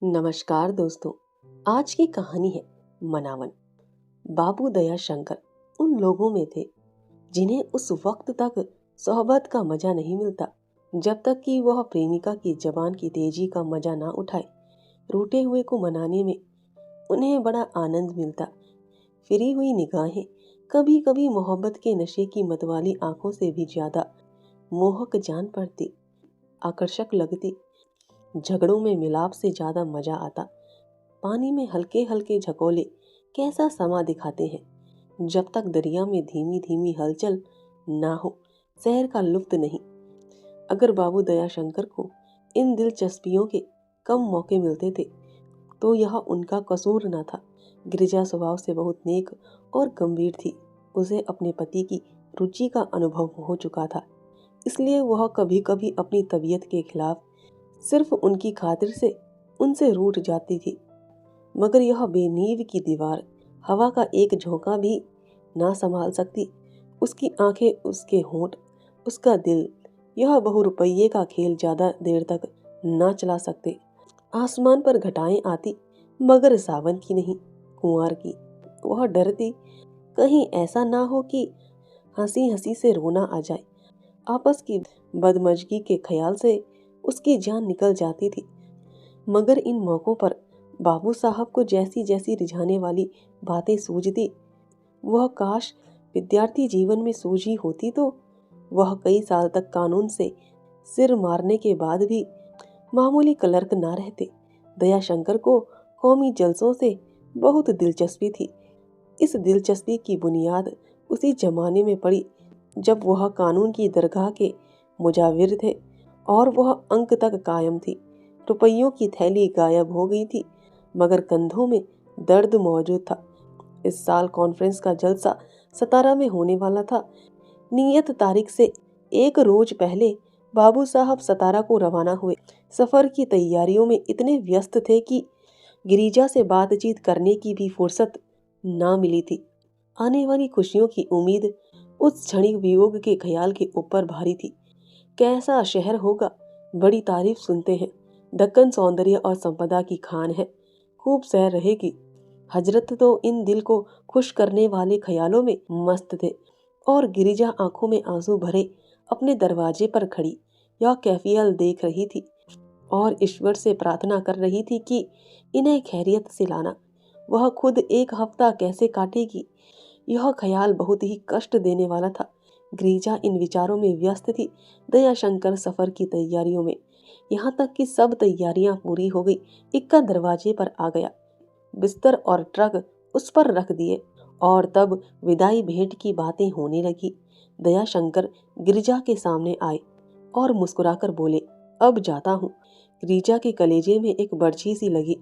नमस्कार दोस्तों। आज की कहानी है मनावन। बाबू दया शंकर उन लोगों में थे जिन्हें उस वक्त तक सोहबत का मजा नहीं मिलता जब तक कि वह प्रेमिका की जबान की तेजी का मजा ना उठाए। रूठे हुए को मनाने में उन्हें बड़ा आनंद मिलता। फिरी हुई निगाहें कभी कभी मोहब्बत के नशे की मतवाली आंखों से भी ज्यादा मोहक जान पड़ती, आकर्षक लगती। झगड़ों में मिलाप से ज्यादा मजा आता। पानी में हल्के हल्के झकोले कैसा समा दिखाते हैं जब तक दरिया में धीमी धीमी हलचल ना हो, शहर का लुफ्त नहीं। अगर बाबू दया शंकर को इन दिलचस्पियों के कम मौके मिलते थे तो यह उनका कसूर न था। गिरिजा स्वभाव से बहुत नेक और गंभीर थी। उसे अपने पति की रुचि का अनुभव हो चुका था, इसलिए वह कभी कभी अपनी तबीयत के खिलाफ सिर्फ उनकी खातिर से उनसे रूठ जाती थी। मगर यह बेनीव की दीवार हवा का एक झोंका भी ना संभाल सकती। उसकी आंखें, उसके होंठ, उसका दिल यह बहुरुपये का खेल ज्यादा देर तक ना चला सकते। आसमान पर घटाएं आती मगर सावन की नहीं, कुंवार की। वह डरती कहीं ऐसा ना हो कि हंसी हंसी से रोना आ जाए। आपस की बदमजगी के ख्याल से उसकी जान निकल जाती थी। मगर इन मौकों पर बाबू साहब को जैसी जैसी रिझाने वाली बातें सूझती, वह काश विद्यार्थी जीवन में सूझी होती तो वह कई साल तक कानून से सिर मारने के बाद भी मामूली क्लर्क ना रहते। दया शंकर को कौमी जलसों से बहुत दिलचस्पी थी। इस दिलचस्पी की बुनियाद उसी जमाने में पड़ी जब वह कानून की दरगाह के मुजाविर थे और वह अंक तक कायम थी। रुपयों की थैली गायब हो गई थी मगर कंधों में दर्द मौजूद था। इस साल कॉन्फ्रेंस का जलसा सतारा में होने वाला था। नियत तारीख से एक रोज पहले बाबू साहब सतारा को रवाना हुए। सफर की तैयारियों में इतने व्यस्त थे कि गिरिजा से बातचीत करने की भी फुर्सत ना मिली थी। आने वाली खुशियों की उम्मीद उस क्षणिक वियोग के ख्याल के ऊपर भारी थी। कैसा शहर होगा, बड़ी तारीफ सुनते हैं। दक्कन सौंदर्य और संपदा की खान है, खूब सैर रहेगी। हजरत तो इन दिल को खुश करने वाले ख्यालों में मस्त थे और गिरिजा आंखों में आंसू भरे अपने दरवाजे पर खड़ी यह कैफियत देख रही थी और ईश्वर से प्रार्थना कर रही थी कि इन्हें खैरियत से लाना। वह खुद एक हफ्ता कैसे काटेगी, यह ख्याल बहुत ही कष्ट देने वाला था। गिरिजा इन विचारों में व्यस्त थी। दया शंकर सफर की तैयारियों में। यहाँ तक कि सब तैयारियां पूरी हो गई। इक्का दरवाजे पर आ गया। बिस्तर और ट्रक उस पर रख दिए और तब विदाई भेंट की बातें होने लगी। दया शंकर गिरिजा के सामने आए और मुस्कुराकर बोले, अब जाता हूँ। गिरिजा के कलेजे में एक बर्छी सी लगी।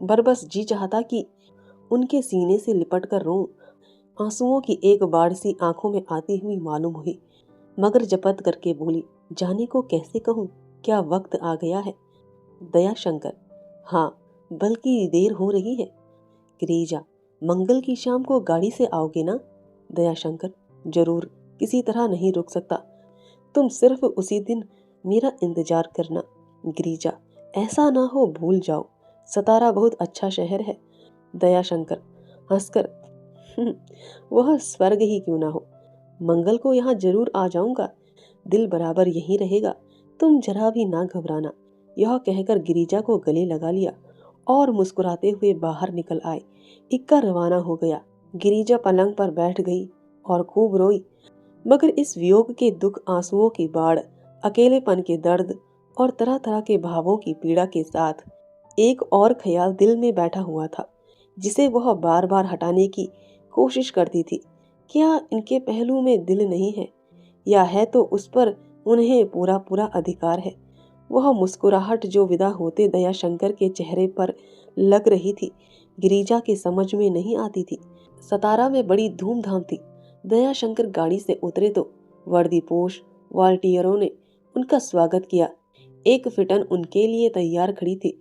बरबस जी चाहता कि उनके सीने से लिपट कर रोऊं। आंसुओं की एक बाढ़ सी आंखों में आती हुई मालूम हुई, मगर जपत करके बोली, जाने को कैसे कहूँ, क्या वक्त आ गया है। दया शंकर, हाँ, बल्कि देर हो रही है। गिरिजा, मंगल की शाम को गाड़ी से आओगे ना। दया शंकर, जरूर, किसी तरह नहीं रुक सकता। तुम सिर्फ उसी दिन मेरा इंतजार करना। गिरिजा, ऐसा ना हो भूल जाओ, सतारा बहुत अच्छा शहर है। दया शंकर हंसकर, वह स्वर्ग ही क्यों ना हो, मंगल को यहाँ जरूर आ जाऊंगा। दिल बराबर यहीं रहेगा, तुम जरा भी ना घबराना। यह कहकर गिरिजा को गले लगा लिया और मुस्कुराते हुए बाहर निकल आए। इक्का रवाना हो गया। गिरिजा पलंग पर बैठ गई और खूब रोई, मगर इस वियोग के दुख, आंसुओं की बाढ़, अकेलेपन के दर्द और तरह तरह के भावों की पीड़ा के साथ एक और ख्याल दिल में बैठा हुआ था जिसे वह बार बार हटाने की कोशिश करती थी। क्या इनके पहलू में दिल नहीं है, या है तो उस पर उन्हें पूरा पूरा अधिकार है। वह मुस्कुराहट जो विदा होते दया शंकर के चेहरे पर लग रही थी, गिरिजा के समझ में नहीं आती थी। सतारा में बड़ी धूमधाम थी। दया शंकर गाड़ी से उतरे तो वर्दीपोश वॉलंटियरों ने उनका स्वागत किया। एक फिटन उनके लिए तैयार खड़ी थी।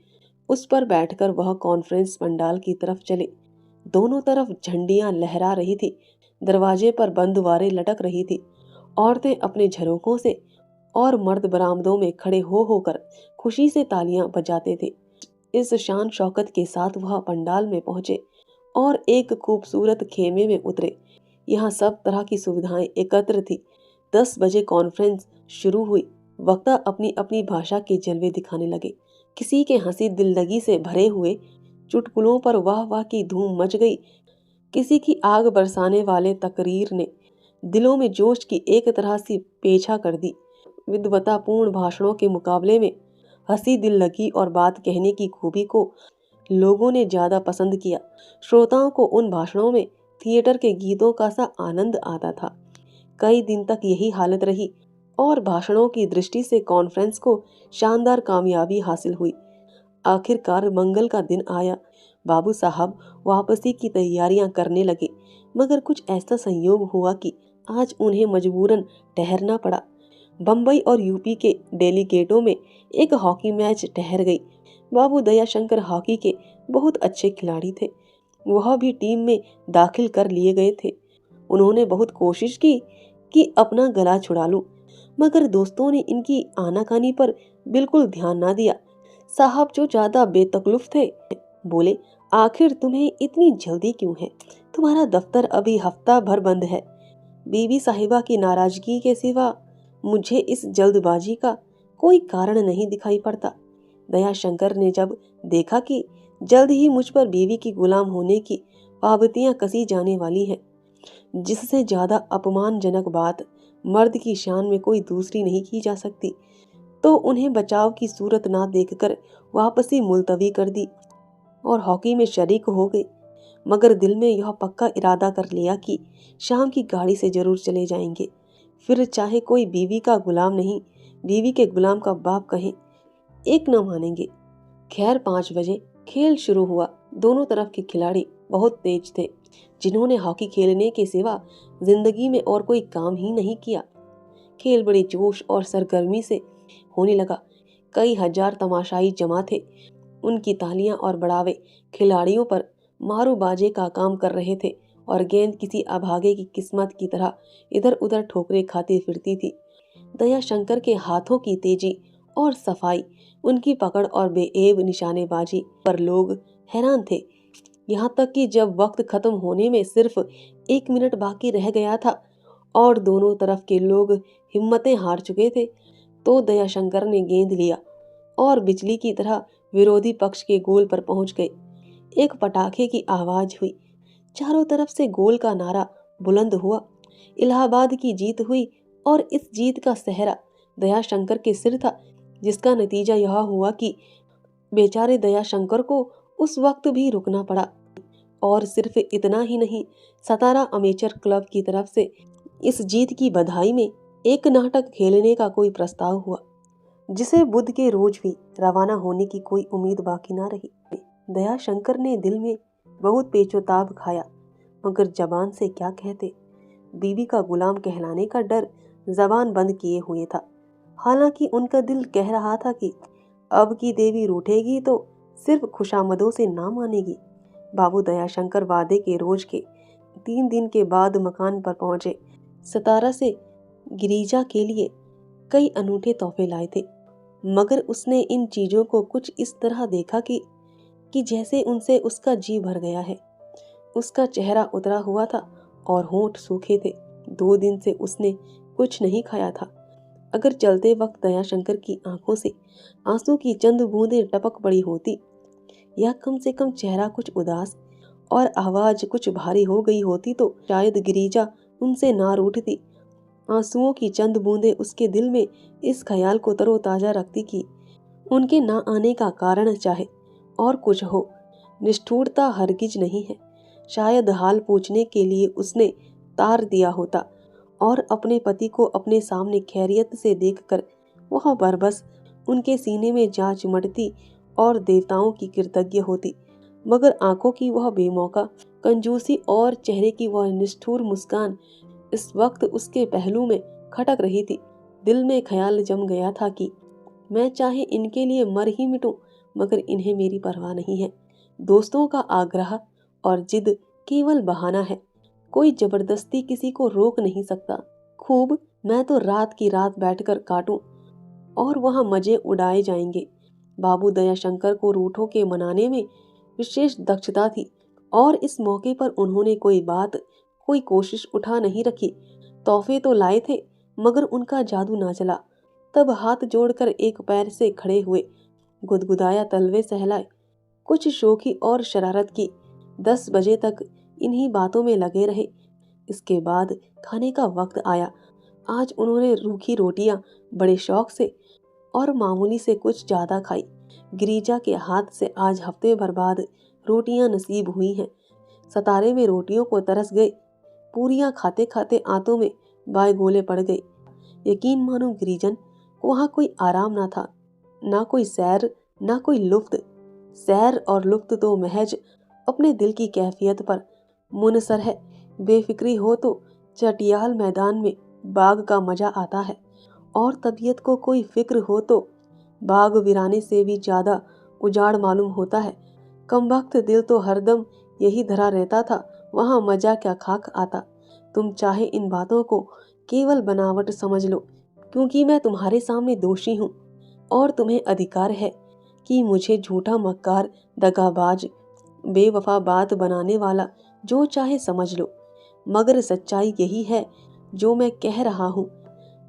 उस पर बैठकर वह कॉन्फ्रेंस पंडाल की तरफ चले। दोनों तरफ झंडियां लहरा रही थी। दरवाजे पर बंदवारें लटक रही थी। औरतें अपने झरोकों से और मर्द बरामदों में खड़े हो होकर खुशी से तालियां बजाते थे। इस शान शौकत के साथ वह पंडाल में पहुंचे और एक खूबसूरत खेमे में उतरे। यहाँ सब तरह की सुविधाएं एकत्र थी। 10 बजे कॉन्फ्रेंस शुरू हुई। वक्ता अपनी अपनी भाषा के जलवे दिखाने लगे। किसी के हंसी दिललगी से भरे हुए चुटकुलों पर वाह वाह की धूम मच गई। किसी की आग बरसाने वाले तकरीर ने दिलों में जोश की एक तरह से पेछा कर दी। विद्वतापूर्ण भाषणों के मुकाबले में हंसी दिललगी और बात कहने की खूबी को लोगों ने ज्यादा पसंद किया। श्रोताओं को उन भाषणों में थिएटर के गीतों का सा आनंद आता था। कई दिन तक यही हालत रही और भाषणों की दृष्टि से कॉन्फ्रेंस को शानदार कामयाबी हासिल हुई। आखिरकार मंगल का दिन आया। बाबू साहब वापसी की तैयारियां करने लगे, मगर कुछ ऐसा संयोग हुआ कि आज उन्हें मजबूरन ठहरना पड़ा। बम्बई और यूपी के डेलीगेटों में एक हॉकी मैच ठहर गई। बाबू दयाशंकर हॉकी के बहुत अच्छे खिलाड़ी थे। वह भी टीम में दाखिल कर लिए गए थे। उन्होंने बहुत कोशिश की कि अपना गला छुड़ा लूं, मगर दोस्तों ने इनकी आनाकानी पर बिल्कुल ध्यान ना दिया। साहब जो ज्यादा बेतकल्लुफ थे, बोले, आखिर तुम्हें इतनी जल्दी क्यों है? तुम्हारा दफ्तर अभी हफ्ता भर बंद है। बीबी साहिबा की नाराजगी के सिवा मुझे इस जल्दबाजी का कोई कारण नहीं दिखाई पड़ता। दयाशंकर ने जब देखा कि जल्द ही मुझ पर बीवी की गुलाम होने की पाबंदियां कसी जाने वाली हैं, जिससे ज्यादा अपमानजनक बात मर्द की शान में कोई दूसरी नहीं की जा सकती, तो उन्हें बचाव की सूरत ना देखकर वापसी मुलतवी कर दी और हॉकी में शरीक हो गए। मगर दिल में यह पक्का इरादा कर लिया कि शाम की गाड़ी से जरूर चले जाएंगे। फिर चाहे कोई बीवी का गुलाम नहीं, बीवी के गुलाम का बाप कहे, एक न मानेंगे। खैर 5 बजे खेल शुरू हुआ। दोनों तरफ के खिलाड़ी बहुत तेज थे, जिन्होंने हॉकी खेलने के सिवा जिंदगी में और कोई काम ही नहीं किया। खेल बड़े जोश और सरगर्मी से होने लगा। कई हजार तमाशाई जमा थे। उनकी तालियां और बढ़ावे खिलाड़ियों पर मारू बाजे का काम कर रहे थे और गेंद किसी अभागे की किस्मत की तरह इधर उधर ठोकरे खाती फिरती थी। दयाशंकर के हाथों की तेजी और सफाई, उनकी पकड़ और बेएब निशानेबाजी पर लोग हैरान थे। यहाँ तक कि जब वक्त खत्म होने में सिर्फ 1 मिनट बाकी रह गया था और दोनों तरफ के लोग हिम्मतें हार चुके थे, तो दयाशंकर ने गेंद लिया और बिजली की तरह विरोधी पक्ष के गोल पर पहुंच गए। एक पटाखे की आवाज हुई। चारों तरफ से गोल का नारा बुलंद हुआ। इलाहाबाद की जीत हुई और इस जीत का सेहरा दयाशंकर के सिर था, जिसका नतीजा यह हुआ कि बेचारे दयाशंकर को उस वक्त भी रुकना पड़ा। और सिर्फ इतना ही नहीं, सतारा अमेचर क्लब की तरफ से इस जीत की बधाई में एक नाटक खेलने का कोई प्रस्ताव हुआ, जिसे बुध के रोज भी रवाना होने की कोई उम्मीद बाकी ना रही। दयाशंकर ने दिल में बहुत पेचोताब खाया, मगर जबान से क्या कहते। बीवी का गुलाम कहलाने का डर जबान बंद किए हुए था। हालांकि उनका दिल कह रहा था कि अब की देवी रूठेगी तो सिर्फ खुशामदों से ना मानेगी। बाबू दयाशंकर वादे के रोज के 3 दिन के बाद मकान पर पहुंचे। सतारा से गिरिजा के लिए कई अनूठे तोहफे लाए थे, मगर उसने इन चीजों को कुछ इस तरह देखा कि जैसे उनसे उसका जी भर गया है। उसका चेहरा उतरा हुआ था और होंठ सूखे थे। 2 दिन से उसने कुछ नहीं खाया था। अगर चलते वक्त दयाशंकर की आंखों से आंसू की चंद बूंदें टपक पड़ी होती, या कम से कम चेहरा कुछ उदास और आवाज कुछ भारी हो गई होती, तो शायद गिरिजा उनसे ना रूठती। आंसुओं की चंद बूंदें उसके दिल में इस ख्याल को तरोताजा रखती कि उनके ना आने का कारण चाहे और कुछ हो, निष्ठुरता हरगिज नहीं है। शायद हाल पूछने के लिए उसने तार दिया होता और अपने पति को अपने सामने खैरियत से देखकर वह बरबस उनके सीने में जा चिमटती और देवताओं की कृतज्ञ होती। मगर आंखों की वह बेमौका कंजूसी और चेहरे की वह निष्ठुर मुस्कान इस वक्त उसके पहलू में खटक रही थी। दिल में ख्याल जम गया था कि मैं चाहे इनके लिए मर ही मिटूं, मगर इन्हें मेरी परवाह नहीं है। दोस्तों का आग्रह और जिद केवल बहाना है। कोई जबरदस्ती किसी को रोक नहीं सकता। खूब मैं तो रात की रात बैठकर काटूं और वहां मजे उड़ाए जाएंगे। बाबू दयाशंकर को रूठों के मनाने में विशेष दक्षता थी और इस मौके पर उन्होंने कोई कोशिश उठा नहीं रखी। तोहफे तो लाए थे मगर उनका जादू ना चला। तब हाथ जोड़कर एक पैर से खड़े हुए, गुदगुदाया तलवे सहलाए, कुछ शोखी और शरारत की। 10 बजे तक इन्हीं बातों में लगे रहे। इसके बाद खाने का वक्त आया। आज उन्होंने रूखी रोटियां बड़े शौक से और मामूली से कुछ ज्यादा खाई। गिरिजा के हाथ से आज हफ्ते भर बाद रोटियां नसीब हुई हैं। सतारे में रोटियों को तरस गए। पूरियां खाते खाते आंतों में बाय-गोले पड़ गए। यकीन मानो गिरिजन, वहाँ कोई आराम ना था, ना कोई सैर, ना कोई लुफ्त। सैर और लुफ्त तो महज अपने दिल की कैफियत पर मुनसर है। बेफिक्री हो तो चटियाल मैदान में बाग का मजा आता है और तबीयत को कोई फिक्र हो तो बाग वीराने से भी ज्यादा उजाड़ मालूम होता है। कमबख्त दिल तो हरदम यही धरा रहता था, वहाँ मजा क्या खाक आता। तुम चाहे इन बातों को केवल बनावट समझ लो, क्योंकि मैं तुम्हारे सामने दोषी हूँ और तुम्हें अधिकार है कि मुझे झूठा, मक्कार, दगाबाज, बेवफा बात बनाने वाला जो चाहे समझ लो। मगर सच्चाई यही है जो मैं कह रहा हूँ।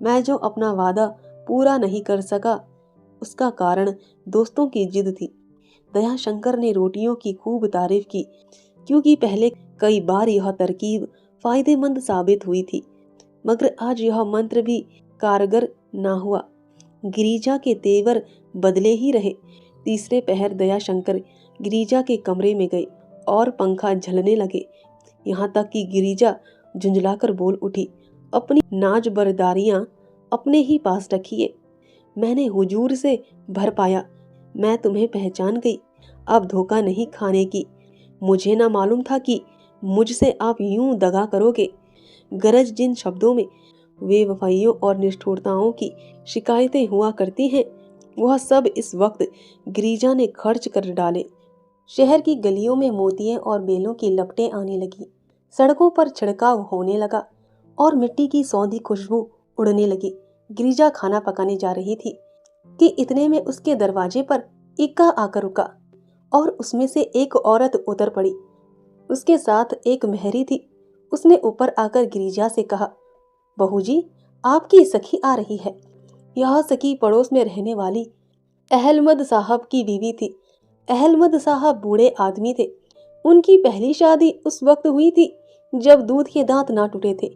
मैं जो अपना वादा पूरा नहीं कर सका, उसका कारण दोस्तों की जिद थी। दयाशंकर ने रोटियों की खूब तारीफ की, क्योंकि पहले कई बार यह तरकीब फायदेमंद साबित हुई थी, मगर आज यह मंत्र भी कारगर ना हुआ। गिरिजा के तेवर बदले ही रहे। तीसरे पहर दयाशंकर गिरिजा के कमरे में गए और पंखा झलने लगे। यहाँ तक कि गिरिजा झुंझलाकर बोल उठी, अपनी नाज बरदारियां अपने ही पास रखिए। मैंने हुजूर से भर पाया, मैं तुम्हें पहचान गई, अब धोखा नहीं खाने की। मुझे ना मालूम था कि मुझसे आप यूं दगा करोगे। गरज जिन शब्दों में बेवफाइयों और निष्ठुरताओं की शिकायतें हुआ करती हैं, वह सब इस वक्त गिरिजा ने खर्च कर डाले। शहर की गलियों में मोतिये और बेलों की लपटें आने लगी। सड़कों पर छिड़काव होने लगा और मिट्टी की सौंधी खुशबू उड़ने लगी। गिरिजा खाना पकाने जा रही थी कि इतने में उसके दरवाजे पर इक्का आकर रुका और उसमें से एक औरत उतर पड़ी। उसके साथ एक मेहरी थी। उसने ऊपर आकर गिरिजा से कहा, बहू जी, आपकी सखी आ रही है। यह सखी पड़ोस में रहने वाली अहलमद साहब की बीवी थी। अहलमद साहब बूढ़े आदमी थे। उनकी पहली शादी उस वक्त हुई थी जब दूध के दांत ना टूटे थे।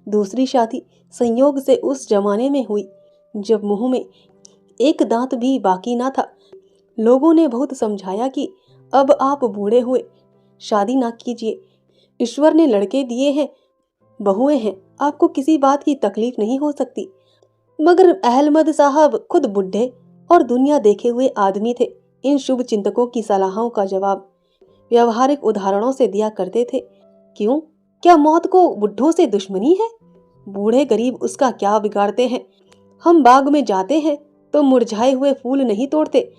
दूसरी शादी संयोग से उस जमाने में हुई जब मुंह में एक दांत भी बाकी ना था। लोगों ने बहुत समझाया कि अब आप बूढ़े हुए, शादी ना कीजिए। ईश्वर ने लड़के दिए हैं, बहुएं हैं, आपको किसी बात की तकलीफ नहीं हो सकती। मगर अहलमद साहब खुद बुढ़े और दुनिया देखे हुए आदमी थे। इन शुभ चिंतकों की सलाहों का जवाब व्यवहारिक उदाहरणों से दिया करते थे। क्यों? क्या मौत को बुढ़ों से दुश्मनी है? बूढ़े गरीब उसका क्या बिगाड़ते हैं? हम बाग में जाते हैं तो मुरझाए हुए फूल नहीं तोड़ते।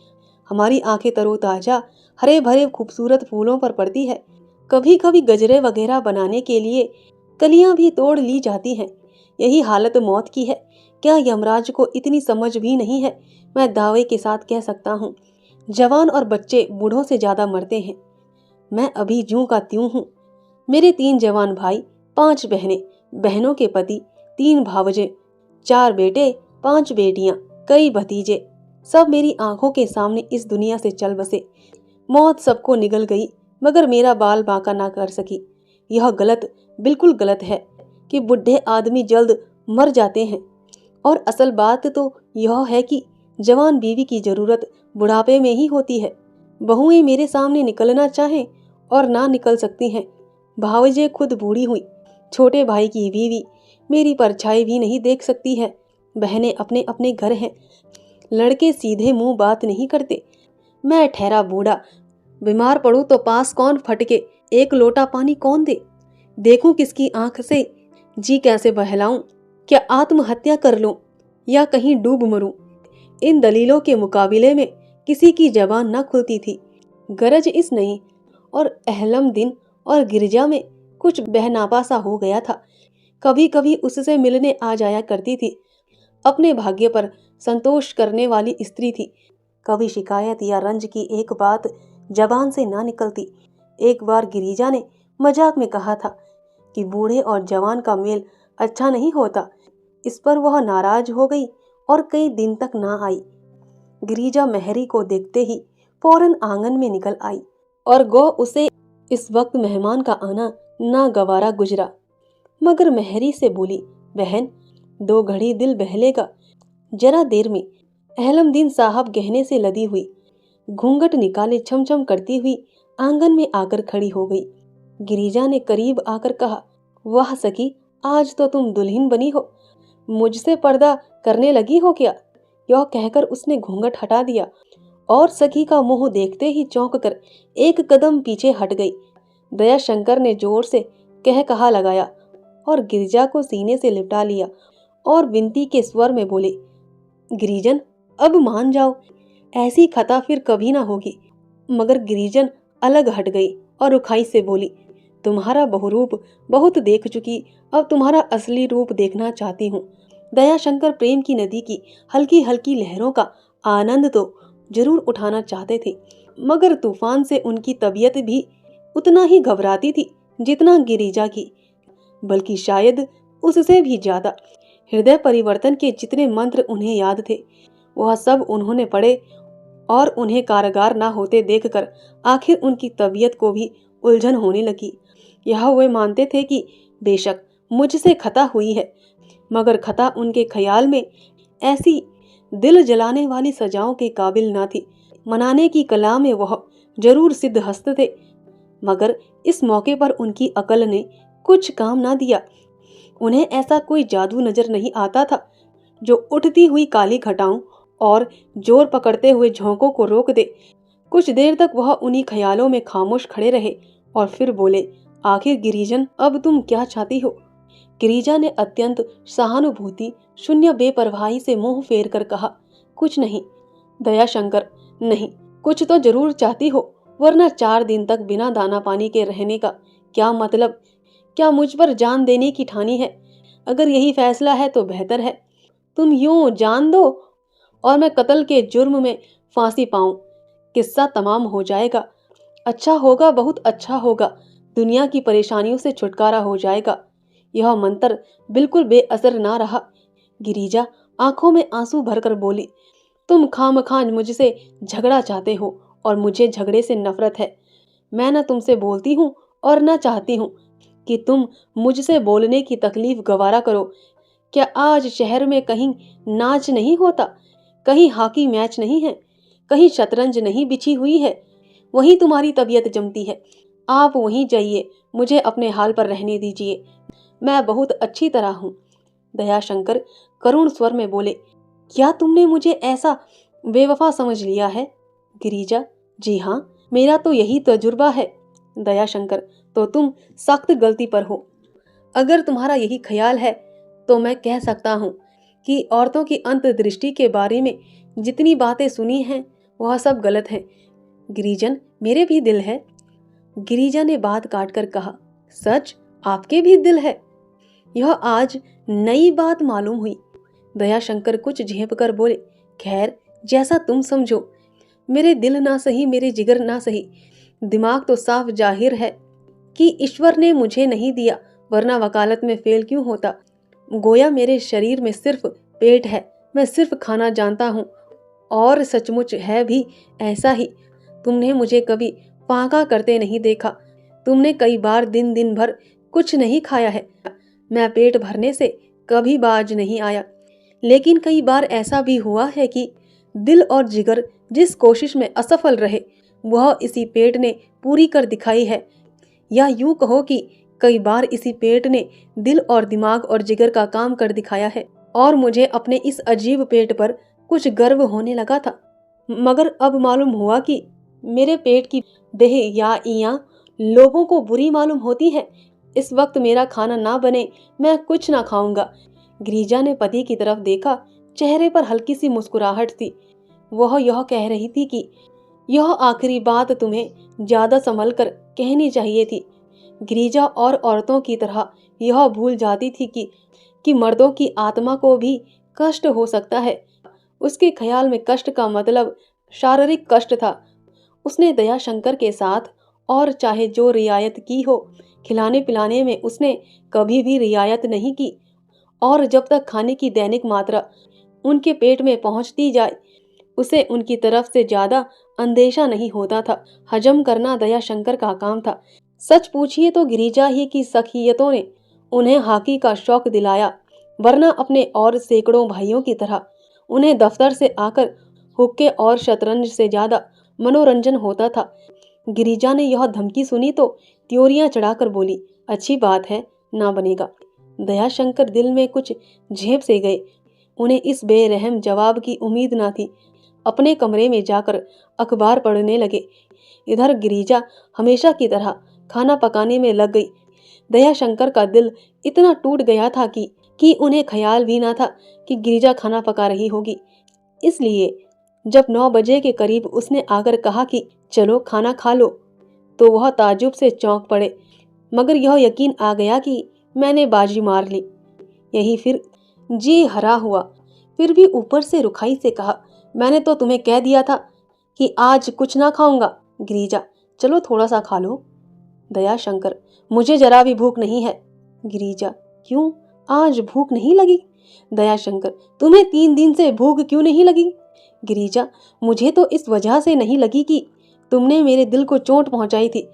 हमारी आंखें तरोताजा हरे भरे खूबसूरत फूलों पर पड़ती है। कभी कभी गजरे वगैरह बनाने के लिए कलियां भी तोड़ ली जाती हैं। यही हालत मौत की है। क्या यमराज को इतनी समझ भी नहीं है? मैं दावे के साथ कह सकता हूँ, जवान और बच्चे बूढ़ों से ज्यादा मरते हैं। मैं अभी ज्यों का त्यों हूँ। मेरे 3 जवान भाई, 5 बहनें, बहनों के पति, 3 भावजे, 4 बेटे, 5 बेटियां, कई भतीजे, सब मेरी आंखों के सामने इस दुनिया से चल बसे। मौत सबको निगल गई, मगर मेरा बाल बांका ना कर सकी। यह गलत, बिल्कुल गलत है कि बुढ़े आदमी जल्द मर जाते हैं। और असल बात तो यह है कि जवान बीवी की जरूरत बुढ़ापे में ही होती है। बहुएं मेरे सामने निकलना चाहें और ना निकल सकती हैं। भावजे खुद बूढ़ी हुई। छोटे भाई की बीवी मेरी परछाई भी नहीं देख सकती है। बहनें अपने अपने घर हैं। लड़के सीधे मुंह बात नहीं करते। मैं ठहरा बूढ़ा, बीमार पड़ूं तो पास कौन फटके, एक लोटा पानी कौन दे? देखूं किसकी आंख से जी कैसे बहलाऊं? क्या आत्महत्या कर लूं या कहीं डूब मरूं? इन दलीलों के मुकाबले में किसी की जबान न खुलती थी। गरज इस नहीं और अहलम दिन और गिरजा में कुछ बहनापा सा हो गया था। कभी कभी उससे मिलने आ जाया करती थी। अपने भाग्य पर संतोष करने वाली स्त्री थी। कभी शिकायत या रंज की एक बात जबान से ना निकलती। एक बार गिरिजा ने मजाक में कहा था कि बूढ़े और जवान का मेल अच्छा नहीं होता। इस पर वह नाराज हो गई और कई दिन तक ना आई। गिरिजा मेहरी को देखते ही फौरन आंगन में निकल आई और गो उसे इस वक्त मेहमान का आना ना गवारा गुजरा। मगर मेहरी से बोली, बहन 2 घड़ी दिल बहलेगा। जरा देर में अहलमदीन साहब गहने से लदी हुई, घूंघट निकाले छमछम करती हुई आंगन में आकर खड़ी हो गई। गिरिजा ने करीब आकर कहा, वाह सखी, आज तो तुम दुल्हन बनी हो, मुझसे पर्दा करने लगी हो क्या? यह कहकर उसने घूंघट हटा दिया और सखी का मुंह देखते ही चौंक कर एक कदम पीछे हट गई। दयाशंकर ने जोर से कह कहा लगाया और गिरिजा को सीने से लिपटा लिया और विनती के स्वर में बोले, गिरिजन अब मान जाओ, ऐसी खता फिर कभी ना होगी। मगर गिरिजन अलग हट गई और रुखाई से बोली, तुम्हारा बहुरूप बहुत देख चुकी, अब तुम्हारा असली रूप देखना चाहती हूँ। दयाशंकर प्रेम की नदी की हल्की हल्की लहरों का आनंद तो जरूर उठाना चाहते थे, मगर तूफान से उनकी तबीयत भी उतना ही घबराती थी जितना गिरिजा की, बल्कि शायद उससे भी ज्यादा। हृदय परिवर्तन के जितने मंत्र उन्हें याद थे वह सब उन्होंने पढ़े और उन्हें कारगर ना होते देखकर आखिर उनकी तबीयत को भी उलझन होने लगी। यह वे मानते थे कि बेशक मुझसे खता हुई है, मगर खता उनके ख्याल में ऐसी दिल जलाने वाली सजाओं के काबिल ना थी। मनाने की कला में वह जरूर सिद्ध हस्त थे, मगर इस मौके पर उनकी अकल ने कुछ काम ना दिया। उन्हें ऐसा कोई जादू नजर नहीं आता था जो उठती हुई काली घटाओं और जोर पकड़ते हुए झोंकों को रोक दे। कुछ देर तक वह उन्हीं ख्यालों में खामोश खड़े रहे और फिर बोले, आखिर गिरिजन अब तुम क्या चाहती हो? गिरिजा ने अत्यंत सहानुभूति शून्य बेपरवाही से मुंह फेर कर कहा, कुछ नहीं। दयाशंकर, नहीं, कुछ तो जरूर चाहती हो, वरना 4 दिन तक बिना दाना पानी के रहने का क्या मतलब? क्या मुझ पर जान देने की ठानी है? अगर यही फैसला है तो बेहतर है, तुम यूं जान दो और मैं कत्ल के जुर्म में फांसी पाऊं। किस्सा तमाम हो जाएगा। अच्छा होगा, बहुत अच्छा होगा। दुनिया की परेशानियों से छुटकारा हो जाएगा। यह मंत्र बिल्कुल बेअसर ना रहा। गिरिजा आंखों में आंसू भरकर बोली, तुम खामखां मुझसे झगड़ा चाहते हो और मुझे झगड़े से नफरत है। मैं न तुमसे बोलती हूँ और न चाहती हूँ कि तुम मुझसे बोलने की तकलीफ गवारा करो। क्या आज शहर में कहीं नाच नहीं होता? कहीं हॉकी मैच नहीं है? कहीं शतरंज नहीं बिछी हुई है? वहीं तुम्हारी तबीयत जमती है। आप वहीं जाइए, मुझे अपने हाल पर रहने दीजिए। मैं बहुत अच्छी तरह हूँ। दयाशंकर करुण स्वर में बोले, क्या तुमने मुझे ऐसा बेवफा समझ लिया है? गिरिजा, जी हाँ, मेरा तो यही तजुर्बा है। दयाशंकर, तो तुम सख्त गलती पर हो। अगर तुम्हारा यही ख्याल है तो मैं कह सकता हूँ कि औरतों की अंतर्दृष्टि के बारे में जितनी बातें सुनी हैं वह सब गलत है। गिरिजन, मेरे भी दिल है। गिरिजा ने बात काटकर कहा, सच? आपके भी दिल है? यह आज नई बात मालूम हुई। दयाशंकर कुछ झेप कर बोले, खैर जैसा तुम समझो। मेरे दिल ना सही, मेरे जिगर ना सही, दिमाग तो साफ जाहिर है कि ईश्वर ने मुझे नहीं दिया, वरना वकालत में फेल क्यों होता। गोया मेरे शरीर में सिर्फ पेट है, मैं सिर्फ खाना जानता हूँ और सचमुच है भी ऐसा ही। तुमने मुझे कभी फाका करते नहीं देखा। तुमने कई बार दिन दिन भर कुछ नहीं खाया है। मैं पेट भरने से कभी बाज नहीं आया। लेकिन कई बार ऐसा भी हुआ है कि दिल और जिगर जिस कोशिश में असफल रहे वह इसी पेट ने पूरी कर दिखाई है। या यूं कहो कि कई बार इसी पेट ने दिल और दिमाग और जिगर का काम कर दिखाया है। और मुझे अपने इस अजीब पेट पर कुछ गर्व होने लगा था, मगर अब मालूम हुआ कि मेरे पेट की देह या इयां लोगों को बुरी मालूम होती है। इस वक्त मेरा खाना ना बने, मैं कुछ ना खाऊंगा। गिरिजा ने पति की तरफ देखा, चेहरे पर हल्की सी मुस्कुराहट थी। वह यह कह रही थी कि यह आखिरी बात तुम्हें ज्यादा संभल कर कहनी चाहिए थी। गिरिजा और औरतों की तरह यह भूल जाती थी कि मर्दों की आत्मा को भी कष्ट हो सकता है। उसके ख्याल में कष्ट का मतलब शारीरिक कष्ट था। उसने दयाशंकर के साथ और चाहे जो रियायत की हो, खिलाने पिलाने में उसने कभी भी रियायत नहीं की। और जब तक खाने की दैनिक मात्रा उनके पेट में पहुंचती जाए, उसे उनकी तरफ से ज्यादा अंदेशा नहीं होता था। हजम करना दयाशंकर का काम था। सच पूछिए तो गिरिजा ही की सखियतों ने उन्हें हॉकी का शौक दिलाया, वरना अपने और सैकड़ों भाइयों की तरह उन्हें दफ्तर से आकर हुक्के और शतरंज से ज्यादा मनोरंजन होता था। गिरिजा ने यह धमकी सुनी तो त्योरियां चढ़ाकर बोली, अच्छी बात है, ना बनेगा। दयाशंकर दिल में कुछ झेप से गए। उन्हें इस बेरहम जवाब की उम्मीद न थी। अपने कमरे में जाकर अखबार पढ़ने लगे। इधर गिरिजा हमेशा की तरह खाना पकाने में लग गई। दयाशंकर का दिल इतना टूट गया था कि उन्हें ख्याल भी ना था कि गिरिजा खाना पका रही होगी। इसलिए जब 9 बजे के करीब उसने आकर कहा कि चलो खाना खा लो, तो वह ताज्जुब से चौंक पड़े, मगर यह यकीन आ गया कि मैंने बाजी मार ली। यही फिर जी हरा हुआ। फिर भी ऊपर से रुखाई से कहा, मैंने तो तुम्हें कह दिया था कि आज कुछ ना खाऊंगा। गिरिजा, चलो थोड़ा सा खा लो। दयाशंकर, मुझे जरा भी भूख नहीं है। गिरिजा, क्यों, आज भूख नहीं लगी? दयाशंकर, तुम्हें 3 दिन से भूख क्यों नहीं लगी? गिरिजा, मुझे तो इस वजह से नहीं लगी कि तुमने मेरे दिल को चोट पहुंचाई थी।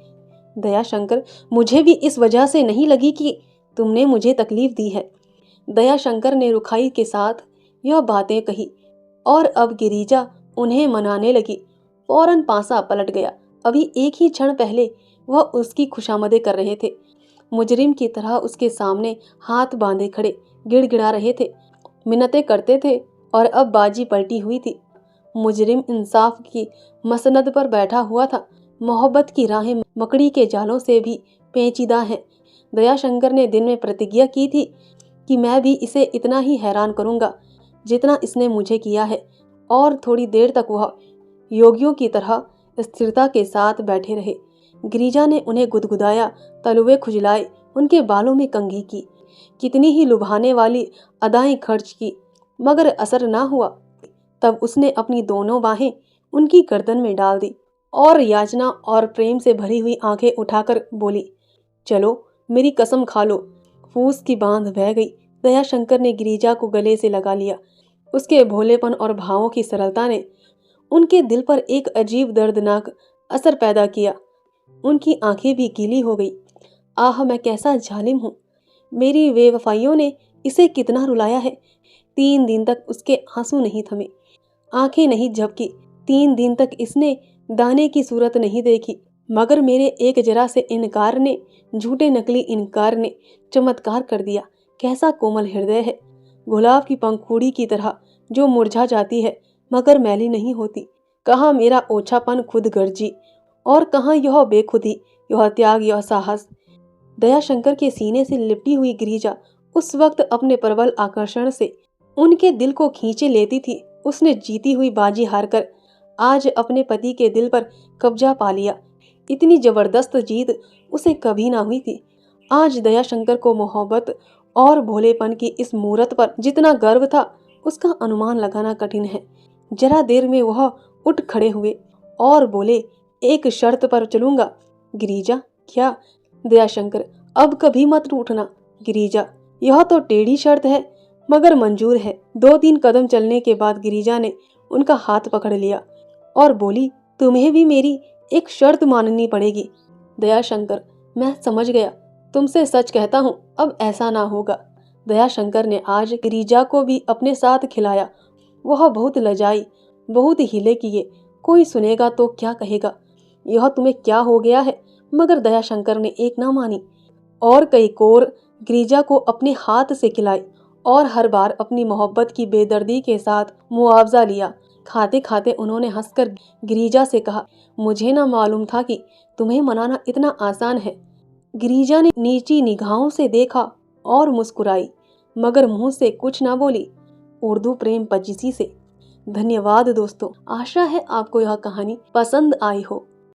दयाशंकर, मुझे भी इस वजह से नहीं लगी कि तुमने मुझे तकलीफ दी है। दयाशंकर ने रुखाई के साथ यह बातें कही और अब गिरिजा उन्हें मनाने लगी। फौरन पासा पलट गया। अभी एक ही क्षण पहले वह उसकी खुशामदें कर रहे थे, मुजरिम की तरह उसके सामने हाथ बांधे खड़े गिड़गिड़ा रहे थे, मिन्नतें करते थे, और अब बाजी पलटी हुई थी। मुजरिम इंसाफ की मसनद पर बैठा हुआ था। मोहब्बत की राहें मकड़ी के जालों से भी पेचीदा हैं। दयाशंकर ने दिन में प्रतिज्ञा की थी कि मैं भी इसे इतना ही हैरान करूंगा जितना इसने मुझे किया है। और थोड़ी देर तक वह योगियों की तरह स्थिरता के साथ बैठे रहे। गिरिजा ने उन्हें गुदगुदाया, तलुए खुजलाए, उनके बालों में कंघी की, कितनी ही लुभाने वाली अदाएं खर्च की, मगर असर ना हुआ। तब उसने अपनी दोनों बाहें उनकी गर्दन में डाल दी और याचना और प्रेम से भरी हुई आंखें उठाकर बोली, चलो मेरी कसम खा लो। फूस की बांध बह गई। दयाशंकर ने गिरिजा को गले से लगा लिया। उसके भोलेपन और भावों की सरलता ने उनके दिल पर एक अजीब दर्दनाक असर पैदा किया। उनकी आंखें भी गीली हो गई। आह, मैं कैसा जालिम हूँ। मेरी बेवफाइयों ने इसे कितना रुलाया है। 3 दिन तक उसके आंसू नहीं थमे, आंखें नहीं झपकी। 3 दिन तक इसने दाने की सूरत नहीं देखी, मगर मेरे एक जरा से इनकार ने, झूठे नकली इनकार ने चमत्कार कर दिया। कैसा कोमल हृदय है, गुलाब की पंखुड़ी की तरह जो मुरझा जाती है मगर मैली नहीं होती। कहाँ मेरा ओछापन खुद गर्जी, और कहाँ यह बेखुदी, यह त्याग, यह साहस। दयाशंकर के सीने से लिपटी हुई गिरिजा उस वक्त अपने प्रबल आकर्षण से उनके दिल को खींचे लेती थी। उसने जीती हुई बाजी हारकर आज अपने पति के दिल पर कब्जा पा लिया। इतनी जबरदस्त जीत उसे कभी ना हुई थी। आज दयाशंकर को मोहब्बत और भोलेपन की इस मूरत पर जितना गर्व था, उसका अनुमान लगाना कठिन है। जरा देर में वह उठ खड़े हुए और बोले, एक शर्त पर चलूंगा। गिरिजा, क्या? दयाशंकर, अब कभी मत रूठना। गिरिजा, यह तो टेढ़ी शर्त है मगर मंजूर है। 2-3 कदम चलने के बाद गिरिजा ने उनका हाथ पकड़ लिया और बोली, तुम्हें भी मेरी एक शर्त माननी पड़ेगी। दयाशंकर, मैं समझ गया, तुमसे सच कहता हूँ, अब ऐसा ना होगा। दयाशंकर ने आज गिरिजा को भी अपने साथ खिलाया। वह बहुत लजाई, बहुत हिले किए। कोई सुनेगा तो क्या कहेगा, यह तुम्हें क्या हो गया है? मगर दयाशंकर ने एक ना मानी और कई कोर गिरिजा को अपने हाथ से खिलाई और हर बार अपनी मोहब्बत की बेदर्दी के साथ मुआवजा लिया। खाते खाते उन्होंने हंसकर गिरिजा से कहा, मुझे ना मालूम था कि तुम्हें मनाना इतना आसान है। गिरिजा ने नीची निगाहों से देखा और मुस्कुराई, मगर मुंह से कुछ ना बोली। उर्दू प्रेम पजीसी से। धन्यवाद दोस्तों, आशा है आपको यह कहानी पसंद आई हो।